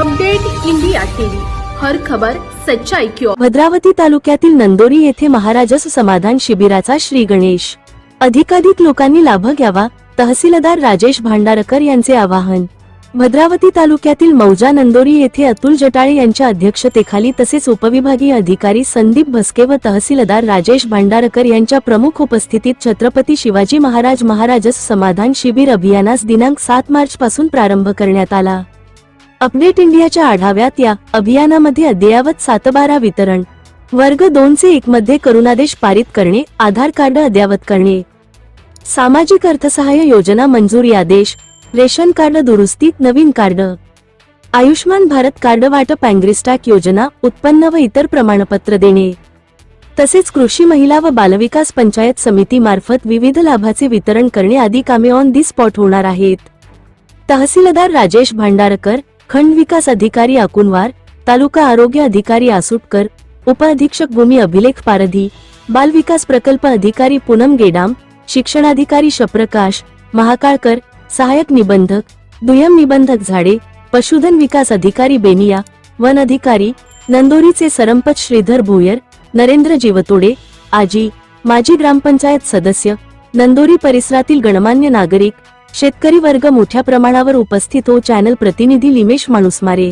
Update India TV, हर खबर सच्चाई की ओर। भद्रावती तालुक्यातील नंदोरी येथे महाराजस समाधान शिबिराचा श्री गणेश अधिकाधिक लोकांनी लाभ घ्यावा, तहसीलदार राजेश भांडारकर यांचे आवाहन। भद्रावती तालुक्यातील मौजा नंदोरी येथे अतुल जटाळे यांच्या अध्यक्षतेखाली तसेच उपविभागीय अधिकारी संदीप भस्के व तहसीलदार राजेश भांडारकर यांच्या प्रमुख उपस्थितीत छत्रपती शिवाजी महाराजस समाधान शिबिर अभियानास दिनांक 7 मार्च पासून प्रारंभ करण्यात आला। अपडेट इंडियाच्या आढाव्यात या अभियानामध्ये अद्ययावत 7/12 वितरण, वर्ग 2 चे 1 मध्ये करुणादेश पारित करणे, आधार कार्ड अद्ययावत करणे, सामाजिक अर्थसहाय्य योजना मंजुरी आदेश, रेशन कार्ड दुरुस्ती, नवीन कार्ड, आयुष्मान भारत कार्ड वाटप, अँग्रिस्टॅक योजना, उत्पन्न व इतर प्रमाणपत्र देणे, तसेच कृषी महिला व बालविकास पंचायत समिती मार्फत विविध लाभाचे वितरण करणे आदी कामे ऑन दी स्पॉट होणार आहेत। तहसीलदार राजेश भांडारकर, खंड विकास अधिकारी अकुनवार, तालुका आरोग्य अधिकारी आसुटकर, उप अधीक्षक भूमी अभिलेख पारधी, बाल विकास प्रकल्प अधिकारी पूनम गेडाम, शिक्षणाधिकारी शप्रकाश महाकाळकर, सहायक निबंधक, दुय्यम निबंधक झाडे, पशुधन विकास अधिकारी बेनिया, वन अधिकारी नंदोरीचे सरपंच श्रीधर भोयर, नरेंद्र जीवतोडे, आजी, माजी ग्रामपंचायत सदस्य, नंदोरी परिसरातील गणमान्य नागरिक, शेतकरी वर्ग मोठ्या प्रमाणावर उपस्थित हो। चॅनल प्रतिनिधी लिमेश माणूसमारे।